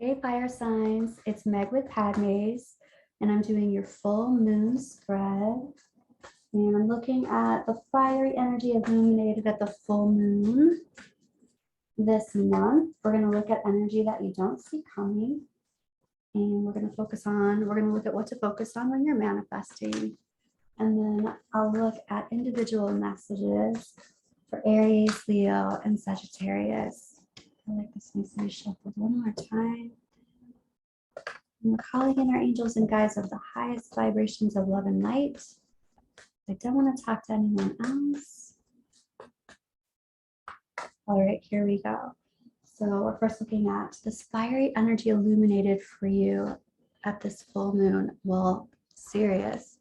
Hey, fire signs, it's Meg with Padmes, and I'm doing your full moon spread. And I'm looking at the fiery energy illuminated at the full moon this month. We're going to look at energy that you don't see coming. And we're going to look at what to focus on when you're manifesting. And then I'll look at individual messages for Aries, Leo, and Sagittarius. I like this needs to be shuffled one more time. And we're calling in our angels and guides of the highest vibrations of love and light. I don't want to talk to anyone else. All right, here we go. So we're first looking at this fiery energy illuminated for you at this full moon. Well, serious.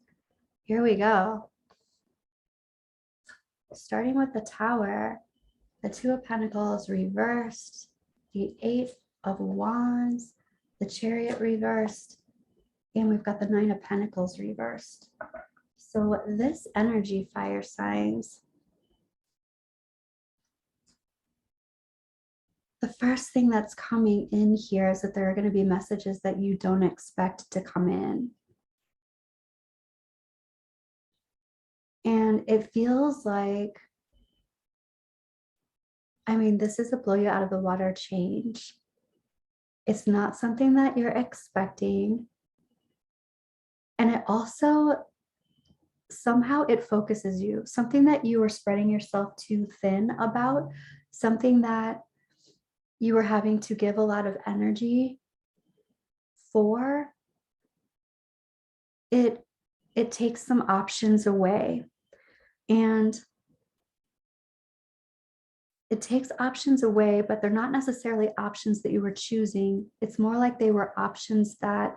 Here we go. Starting with the Tower, the Two of Pentacles reversed, the Eight of Wands, the Chariot reversed, and we've got the Nine of Pentacles reversed. So this energy, fire signs, the first thing that's coming in here is that there are going to be messages that you don't expect to come in. And it feels like, this is a blow you out of the water change. It's not something that you're expecting. And it also, somehow it focuses you, something that you were spreading yourself too thin about, something that you were having to give a lot of energy for. It takes some options away. And it takes options away, but they're not necessarily options that you were choosing. It's more like they were options that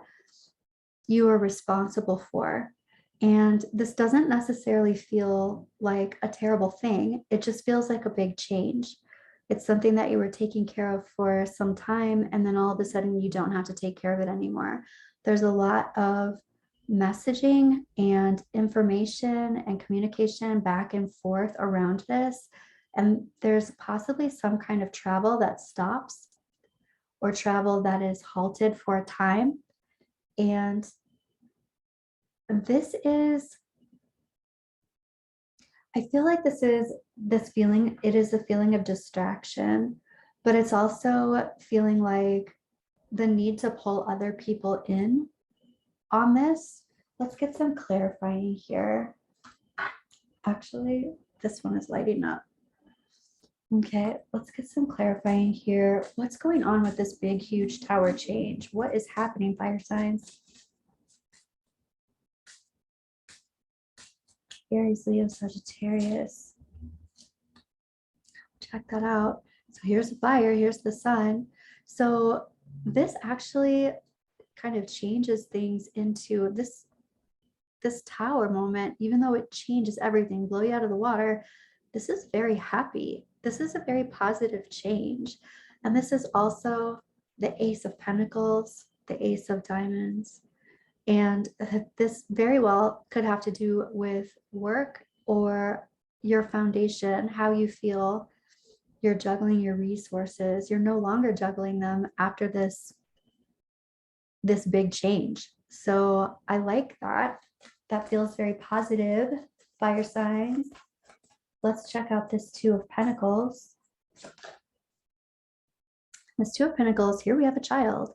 you were responsible for. And this doesn't necessarily feel like a terrible thing. It just feels like a big change. It's something that you were taking care of for some time, and then all of a sudden you don't have to take care of it anymore. There's a lot of messaging and information and communication back and forth around this. And there's possibly some kind of travel that stops or travel that is halted for a time. And this is, I feel like this feeling, it is a feeling of distraction, but it's also feeling like the need to pull other people in on this. Let's get some clarifying here. Actually, this one is lighting up. Okay, let's get some clarifying here. What's going on with this big, huge tower change? What is happening, fire signs? Aries, Leo, Sagittarius. Check that out. So here's the fire, here's the sun. So this actually kind of changes things into this tower moment, even though it changes everything, blow you out of the water. This is very happy. This is a very positive change. And this is also the Ace of Pentacles, the Ace of Diamonds. And this very well could have to do with work or your foundation, how you feel you're juggling your resources. You're no longer juggling them after this big change. So I like that. That feels very positive, fire signs. Let's check out this Two of Pentacles. This Two of Pentacles, here we have a child.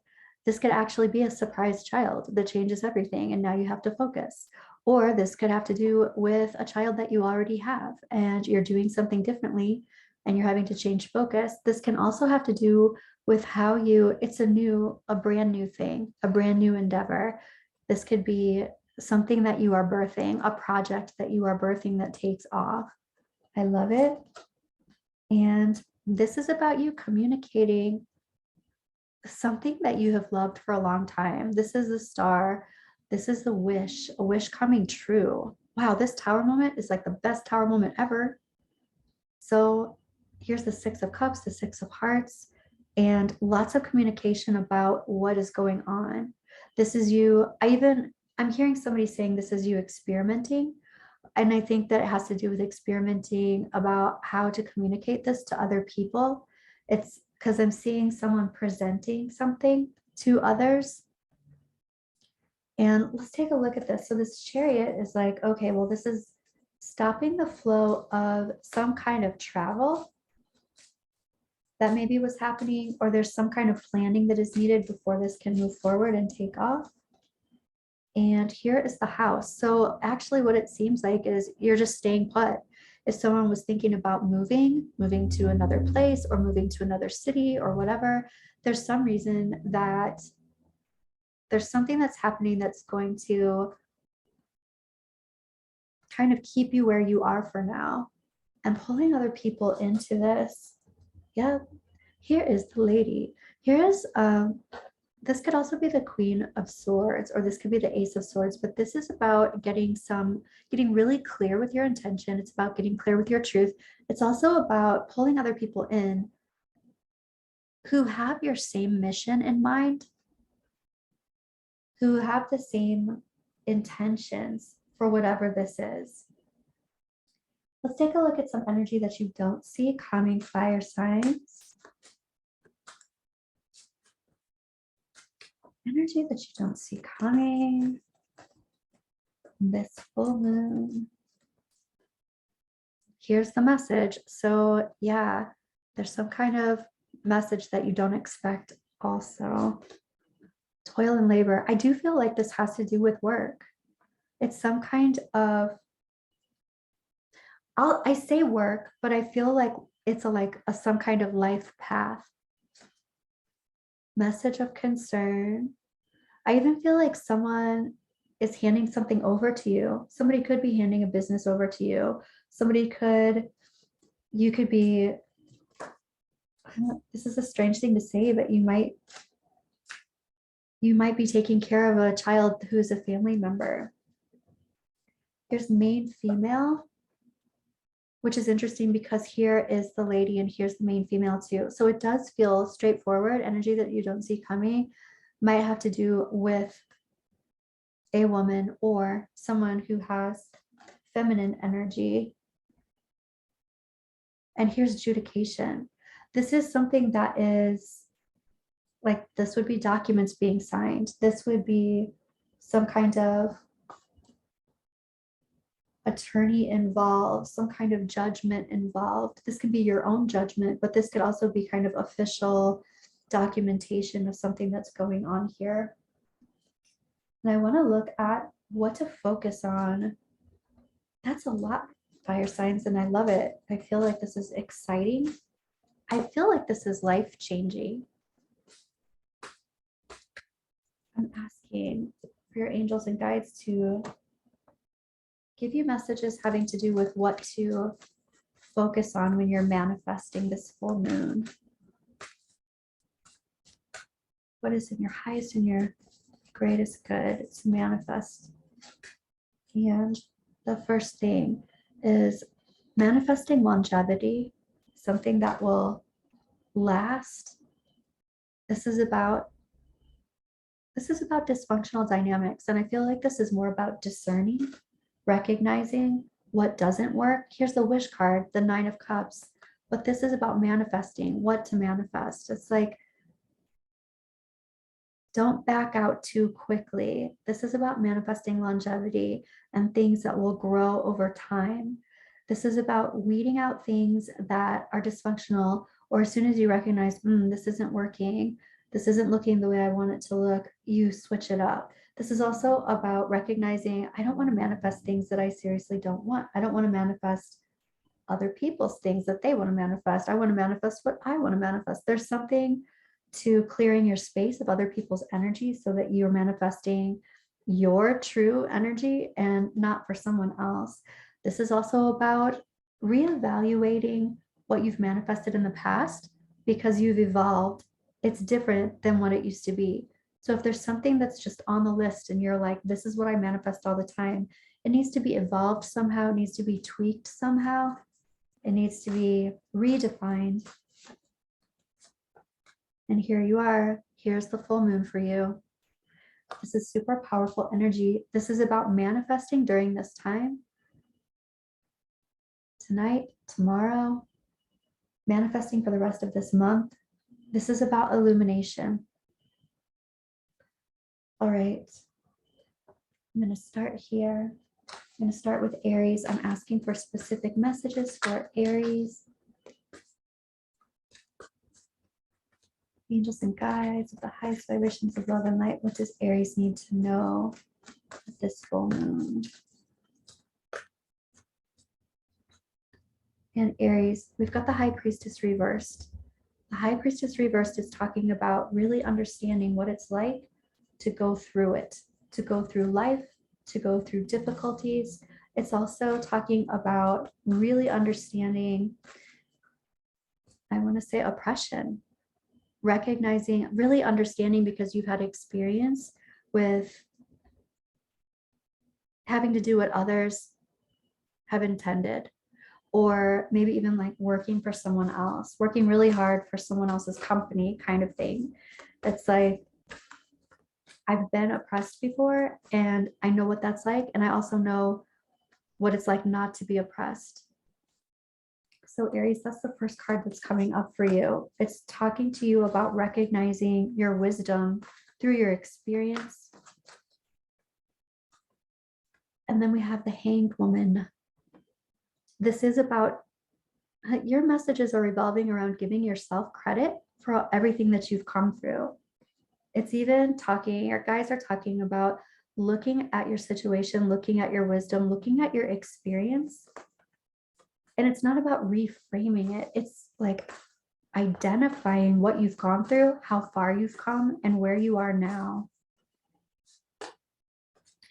This could actually be a surprise child that changes everything, and now you have to focus. Or this could have to do with a child that you already have and you're doing something differently and you're having to change focus. This can also have to do with how it's a brand new thing, a brand new endeavor. This could be something that you are birthing, a project that you are birthing that takes off. I love it. And this is about you communicating something that you have loved for a long time. This is the Star. This is the wish, a wish coming true. Wow, this tower moment is like the best tower moment ever. So here's the Six of Cups, the Six of Hearts, and lots of communication about what is going on. This is you. I'm hearing somebody saying this is you experimenting. And I think that it has to do with experimenting about how to communicate this to other people. It's because I'm seeing someone presenting something to others. And let's take a look at this. So this Chariot is like, okay, well, this is stopping the flow of some kind of travel that maybe was happening, or there's some kind of planning that is needed before this can move forward and take off. And here is the house. So actually what it seems like is you're just staying put. If someone was thinking about moving to another place or moving to another city or whatever, there's some reason that there's something that's happening that's going to kind of keep you where you are for now. And pulling other people into this. Yeah, here is the lady. Here is this could also be the Queen of Swords, or this could be the Ace of Swords, but this is about getting really clear with your intention. It's about getting clear with your truth. It's also about pulling other people in who have your same mission in mind, who have the same intentions for whatever this is. Let's take a look at some energy that you don't see coming fire signs. Energy that you don't see coming. This full moon. Here's the message. So yeah, there's some kind of message that you don't expect also. Toil and labor. I do feel like this has to do with work. It's some kind of, I say work, but I feel like it's some kind of life path. Message of concern. I even feel like someone is handing something over to you. Somebody could be handing a business over to you. You could be, this is a strange thing to say, but you might be taking care of a child who's a family member. Here's main female, which is interesting because here is the lady and here's the main female too. So it does feel straightforward. Energy that you don't see coming might have to do with a woman or someone who has feminine energy. And here's adjudication. This is something that is like, this would be documents being signed. This would be some kind of attorney involved, some kind of judgment involved. This could be your own judgment, but this could also be kind of official documentation of something that's going on here. And I want to look at what to focus on. That's a lot, fire signs, and I love it. I feel like this is exciting. I feel like this is life-changing. I'm asking for your angels and guides to give you messages having to do with what to focus on when you're manifesting this full moon. What is in your highest and your greatest good to manifest? And the first thing is manifesting longevity, something that will last. This is about dysfunctional dynamics, and I feel like this is more about discerning, recognizing what doesn't work. Here's the wish card, the 9 of Cups, but this is about manifesting, what to manifest. It's like, don't back out too quickly. This is about manifesting longevity and things that will grow over time. This is about weeding out things that are dysfunctional, or as soon as you recognize, this isn't working, this isn't looking the way I want it to look, you switch it up. This is also about recognizing, I don't want to manifest things that I seriously don't want. I don't want to manifest other people's things that they want to manifest. I want to manifest what I want to manifest. There's something to clearing your space of other people's energy so that you're manifesting your true energy and not for someone else. This is also about reevaluating what you've manifested in the past because you've evolved. It's different than what it used to be. So if there's something that's just on the list and you're like, this is what I manifest all the time, it needs to be evolved somehow, it needs to be tweaked somehow, it needs to be redefined. And here you are. Here's the full moon for you. This is super powerful energy. This is about manifesting during this time. Tonight, tomorrow, manifesting for the rest of this month. This is about illumination. All right. I'm going to start here. I'm going to start with Aries. I'm asking for specific messages for Aries. Angels and guides with the highest vibrations of love and light. What does Aries need to know at this full moon? And Aries, we've got the High Priestess reversed. The High Priestess reversed is talking about really understanding what it's like to go through it, to go through life, to go through difficulties. It's also talking about really understanding, I want to say, oppression, recognizing, really understanding, because you've had experience with having to do what others have intended, or maybe even like working for someone else, working really hard for someone else's company kind of thing. It's like, I've been oppressed before and I know what that's like. And I also know what it's like not to be oppressed. So Aries, that's the first card that's coming up for you. It's talking to you about recognizing your wisdom through your experience. And then we have the Hanged Woman. This is about, your messages are revolving around giving yourself credit for everything that you've come through. It's even talking, your guys are talking about looking at your situation, looking at your wisdom, looking at your experience. And it's not about reframing it. It's like identifying what you've gone through, how far you've come, and where you are now.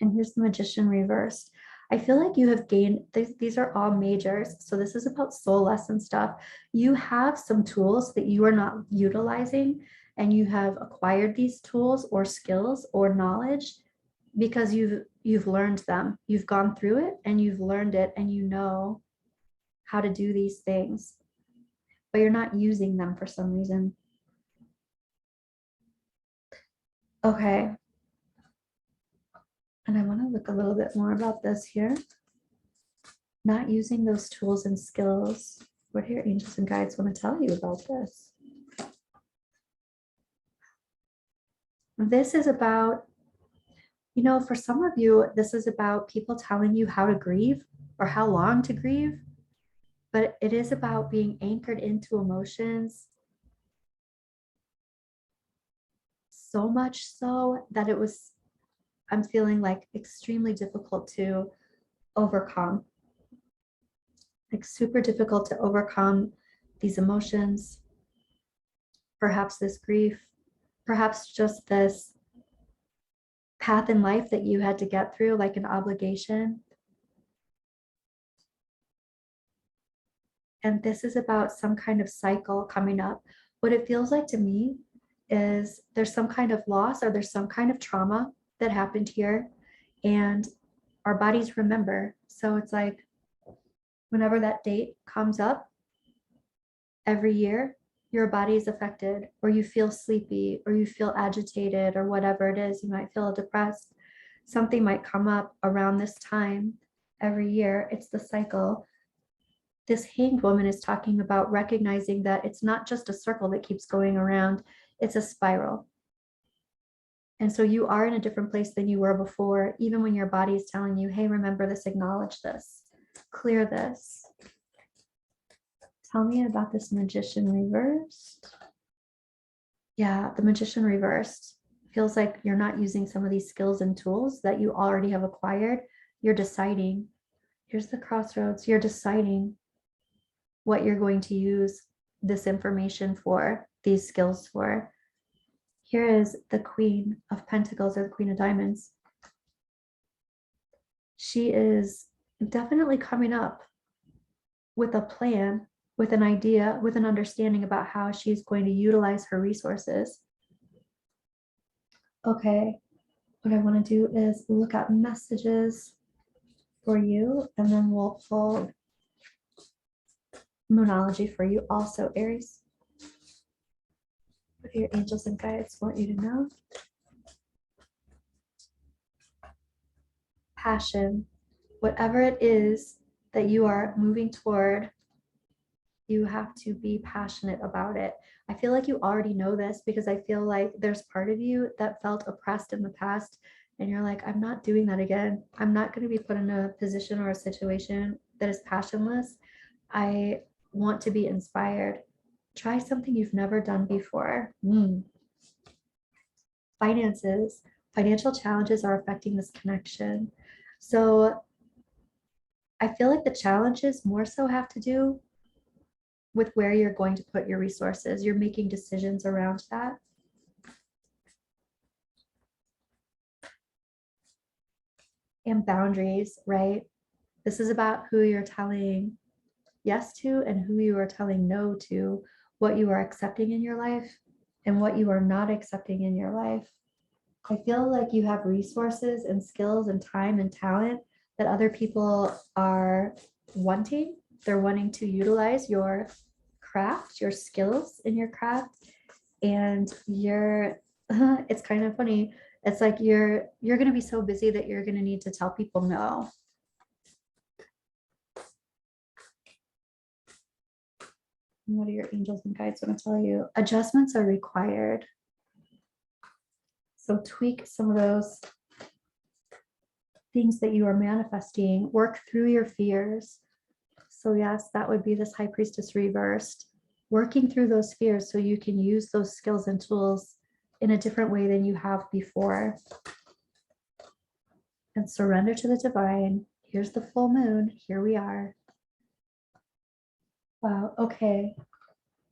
And here's the Magician reversed. I feel like you have gained, these are all majors. So this is about soul lesson stuff. You have some tools that you are not utilizing, and you have acquired these tools or skills or knowledge because you've learned them. You've gone through it and you've learned it, and you know how to do these things, but you're not using them for some reason. Okay. And I want to look a little bit more about this here. Not using those tools and skills. What do your angels and guides want to tell you about this? This is about, you know, for some of you, this is about people telling you how to grieve or how long to grieve, but it is about being anchored into emotions, so much so that it was, I'm feeling like, extremely difficult to overcome. Like super difficult to overcome these emotions, perhaps this grief, perhaps just this path in life that you had to get through, like an obligation. And this is about some kind of cycle coming up. What it feels like to me is there's some kind of loss or there's some kind of trauma that happened here, and our bodies remember. So it's like whenever that date comes up every year, your body is affected, or you feel sleepy, or you feel agitated, or whatever it is. You might feel depressed. Something might come up around this time every year. It's the cycle. This Hanged Woman is talking about recognizing that it's not just a circle that keeps going around, it's a spiral. And so you are in a different place than you were before, even when your body is telling you, hey, remember this, acknowledge this, clear this. Tell me about this Magician reversed. Yeah, the Magician reversed feels like you're not using some of these skills and tools that you already have acquired. You're deciding. Here's the crossroads. You're deciding what you're going to use this information for, these skills for. Here is the Queen of Pentacles, or the Queen of Diamonds. She is definitely coming up with a plan, with an idea, with an understanding about how she's going to utilize her resources. Okay, what I want to do is look at messages for you, and then we'll pull Moonology for you also, Aries. What your angels and guides want you to know? Passion, whatever it is that you are moving toward, You have to be passionate about it. I feel like you already know this because I feel like there's part of you that felt oppressed in the past. And you're like, I'm not doing that again. I'm not going to be put in a position or a situation that is passionless. I want to be inspired. Try something you've never done before. Finances, financial challenges are affecting this connection. So I feel like the challenges more so have to do with where you're going to put your resources. You're making decisions around that. And boundaries, right? This is about who you're telling yes to and who you are telling no to, what you are accepting in your life and what you are not accepting in your life. I feel like you have resources and skills and time and talent that other people are wanting. They're wanting to utilize your craft, your skills in your craft, and you're it's kind of funny. It's like you're going to be so busy that you're going to need to tell people no. What are your angels and guides want to tell you? Adjustments are required. So tweak some of those things that you are manifesting, work through your fears. So yes, that would be this High Priestess reversed, working through those fears so you can use those skills and tools in a different way than you have before. And surrender to the divine. Here's the full moon. Here we are. Wow. Okay.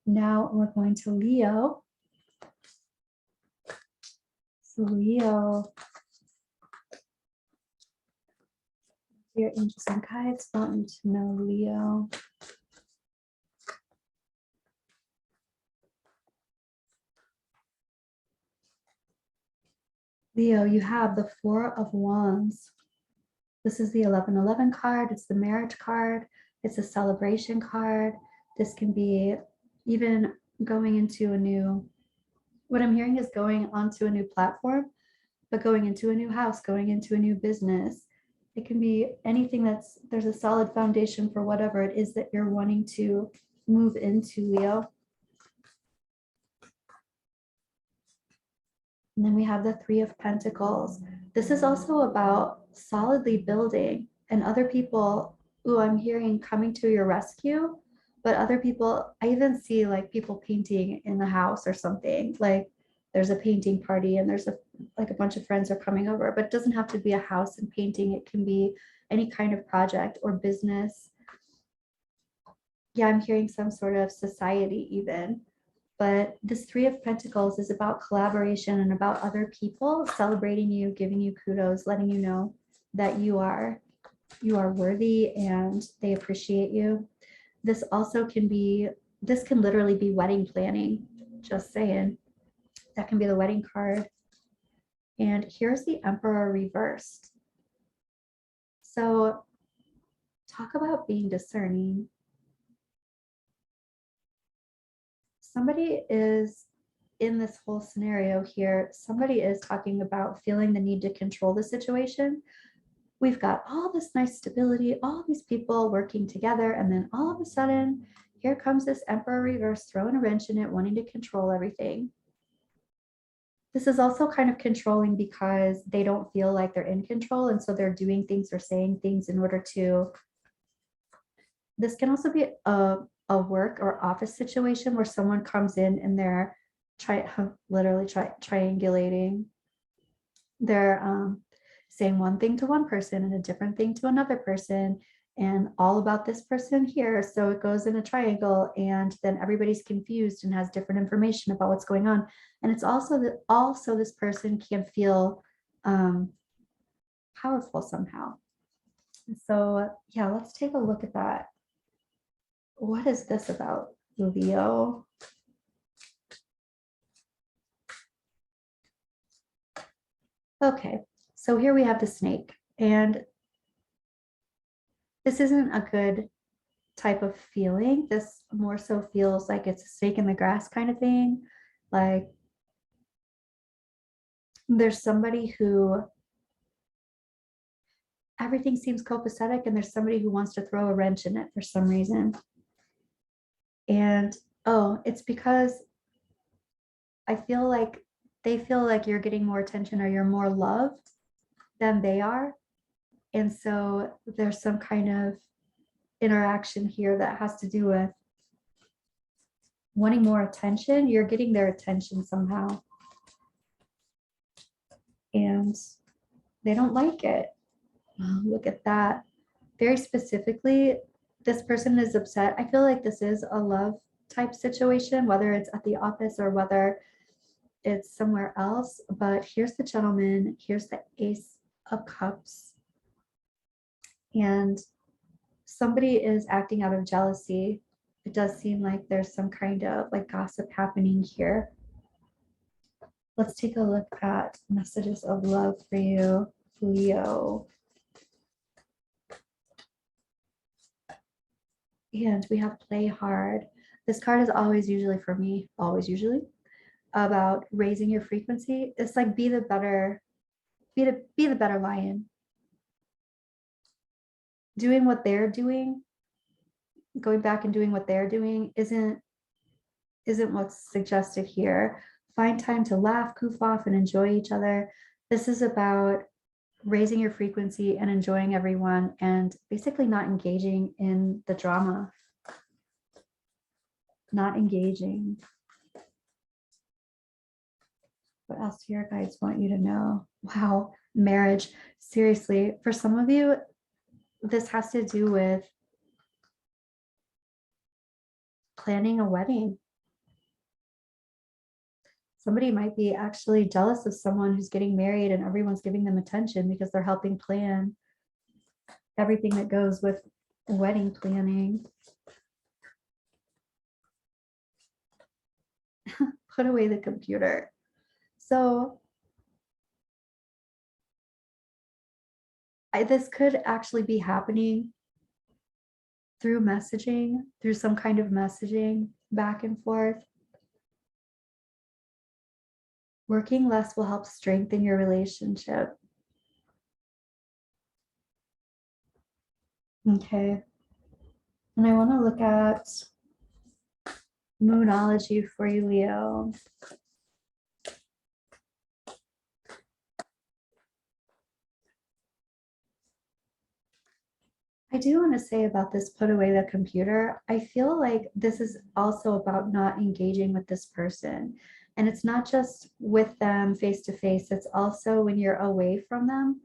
Now we're going to Leo. So Leo, your angels and guides want you to know Leo. Leo, you have the Four of Wands. This is the 1111 card. It's the marriage card. It's a celebration card. This can be even going into a new, what I'm hearing is going onto a new platform, but going into a new house, going into a new business. It can be anything there's a solid foundation for whatever it is that you're wanting to move into, Leo. And then we have the Three of Pentacles. This is also about solidly building and other people, ooh, I'm hearing coming to your rescue, but other people, I even see like people painting in the house or something, like there's a painting party and there's like a bunch of friends are coming over, but it doesn't have to be a house and painting. It can be any kind of project or business. Yeah, I'm hearing some sort of society even. But this Three of Pentacles is about collaboration and about other people celebrating you, giving you kudos, letting you know that you are worthy and they appreciate you. This also can be, this can literally be wedding planning, just saying. That can be the wedding card. And here's the Emperor reversed. So talk about being discerning. Somebody is in this whole scenario here, somebody is talking about feeling the need to control the situation. We've got all this nice stability, all these people working together, and then all of a sudden, here comes this Emperor reverse, throwing a wrench in it, wanting to control everything. This is also kind of controlling because they don't feel like they're in control, and so they're doing things or saying things in order to. This can also be a work or office situation where someone comes in and they're triangulating. They're saying one thing to one person and a different thing to another person and all about this person here. So it goes in a triangle and then everybody's confused and has different information about what's going on. And it's also that also this person can feel powerful somehow. So yeah, let's take a look at that. What is this about, Leo? Okay, so here we have the snake, and this isn't a good type of feeling. This more so feels like it's a snake in the grass kind of thing. Like there's somebody who everything seems copacetic, and there's somebody who wants to throw a wrench in it for some reason. And oh, it's because I feel like they feel like you're getting more attention or you're more loved than they are. And so there's some kind of interaction here that has to do with wanting more attention. You're getting their attention somehow. And they don't like it. Oh, look at that. Very specifically, this person is upset. I feel like this is a love type situation, whether it's at the office or whether it's somewhere else. But here's the gentleman, here's the Ace of Cups. And somebody is acting out of jealousy. It does seem like there's some kind of like gossip happening here. Let's take a look at messages of love for you, Leo. And we have play hard. This card is always usually for me, always usually about raising your frequency. It's like be the better, be the better lion. Doing what they're doing, going back and doing what they're doing isn't what's suggested here. Find time to laugh, goof off, and enjoy each other. This is about raising your frequency and enjoying everyone and basically not engaging in the drama. Not engaging. What else do your guides want you to know? Wow, marriage. Seriously, for some of you, this has to do with planning a wedding. Somebody might be actually jealous of someone who's getting married and everyone's giving them attention because they're helping plan everything that goes with wedding planning. Put away the computer. So this could actually be happening through messaging, through some kind of messaging back and forth. Working less will help strengthen your relationship. Okay. And I want to look at Moonology for you, Leo. I do want to say about this put away the computer. I feel like this is also about not engaging with this person. And it's not just with them face to face, it's also when you're away from them.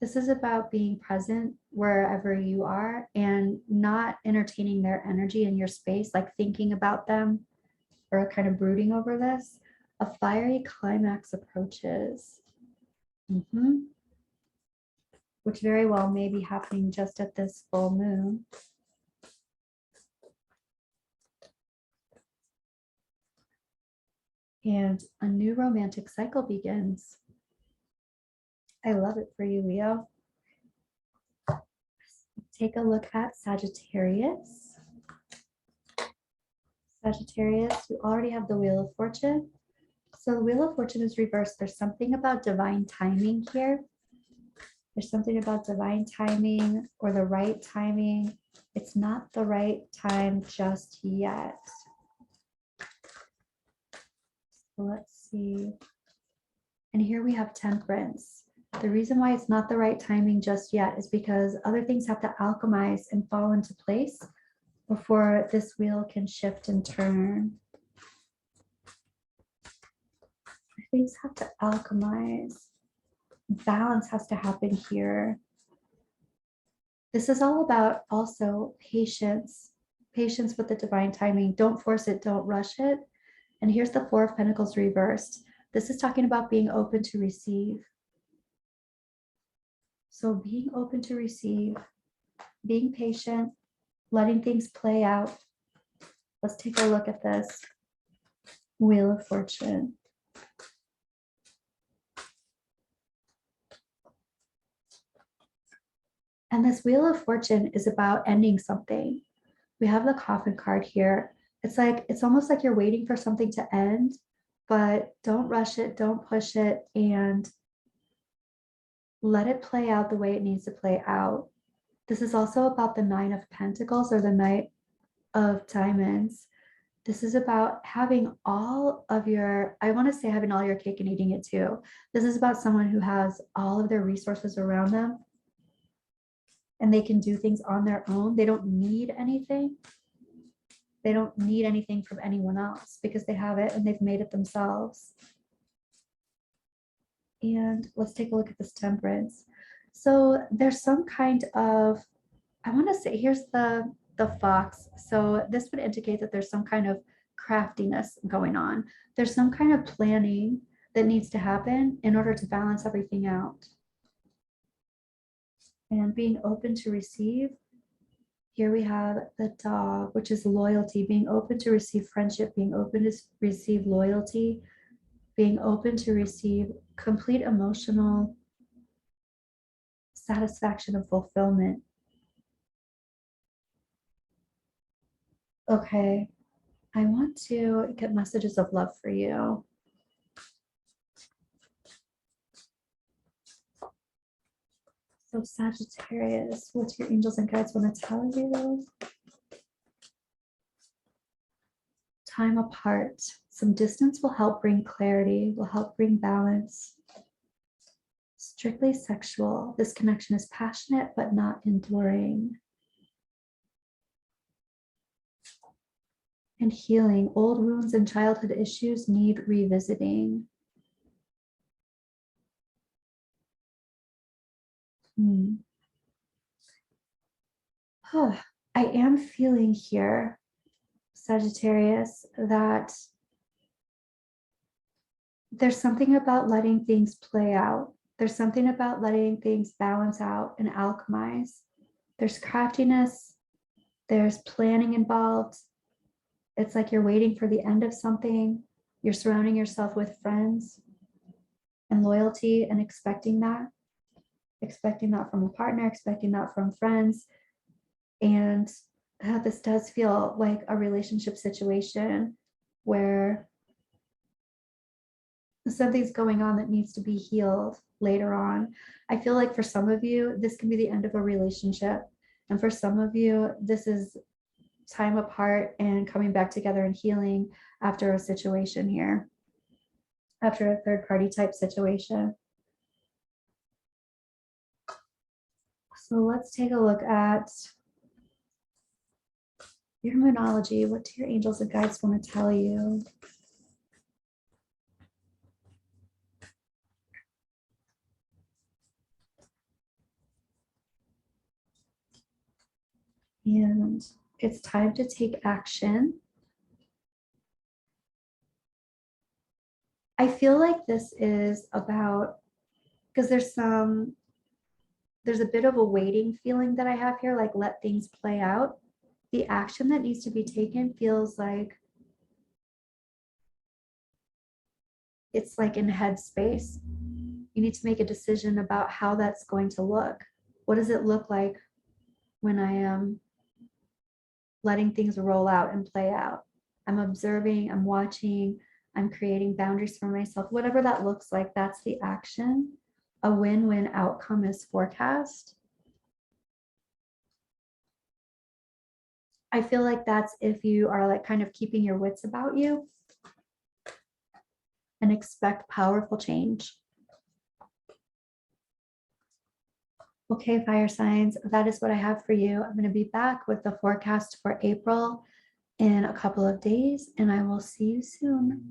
This is about being present wherever you are and not entertaining their energy in your space, like thinking about them or kind of brooding over this. A fiery climax approaches. Which very well may be happening just at this full moon. And a new romantic cycle begins. I love it for you, Leo. Take a look at Sagittarius. Sagittarius, you already have the Wheel of Fortune. So the Wheel of Fortune is reversed. There's something about divine timing here. There's something about divine timing or the right timing. It's not the right time just yet. So let's see. And here we have Temperance. The reason why it's not the right timing just yet is because other things have to alchemize and fall into place before this wheel can shift and turn. Things have to alchemize. Balance has to happen here. This is all about also patience, patience with the divine timing. Don't force it, don't rush it. And here's the Four of Pentacles reversed. This is talking about being open to receive. So being open to receive, being patient, letting things play out. Let's take a look at this Wheel of Fortune. And this Wheel of Fortune is about ending something. We have the Coffin card here. It's almost like you're waiting for something to end, but don't rush it, don't push it, and let it play out the way it needs to play out. This is also about the Nine of Pentacles or the Knight of Diamonds. This is about having all of your, I want to say having all your cake and eating it too. This is about someone who has all of their resources around them and they can do things on their own. They don't need anything. They don't need anything from anyone else because they have it and they've made it themselves. And let's take a look at this Temperance. So there's some kind of, I want to say, here's the fox. So this would indicate that there's some kind of craftiness going on. There's some kind of planning that needs to happen in order to balance everything out. And being open to receive. Here we have the dog, which is loyalty, being open to receive friendship, being open to receive loyalty, being open to receive complete emotional satisfaction and fulfillment. Okay, I want to get messages of love for you. So Sagittarius, what do your angels and guides want to tell you? Time apart. Some distance will help bring clarity, will help bring balance. Strictly sexual. This connection is passionate but not enduring. And healing. Old wounds and childhood issues need revisiting. Oh, I am feeling here, Sagittarius, that there's something about letting things play out. There's something about letting things balance out and alchemize. There's craftiness, there's planning involved. It's like you're waiting for the end of something. You're surrounding yourself with friends and loyalty and expecting that from a partner, expecting that from friends. And this does feel like a relationship situation where something's going on that needs to be healed later on. I feel like for some of you, this can be the end of a relationship. And for some of you, this is time apart and coming back together and healing after a situation here, after a third party type situation. So let's take a look at your moonology. What do your angels and guides want to tell you? And it's time to take action. I feel like this is about, because there's a bit of a waiting feeling that I have here, like let things play out. The action that needs to be taken feels like it's like in headspace. You need to make a decision about how that's going to look. What does it look like when I am letting things roll out and play out? I'm observing, I'm watching, I'm creating boundaries for myself. Whatever that looks like, that's the action. A win-win outcome is forecast. I feel like that's if you are like kind of keeping your wits about you and expect powerful change. Okay, fire signs, that is what I have for you. I'm going to be back with the forecast for April in a couple of days, and I will see you soon.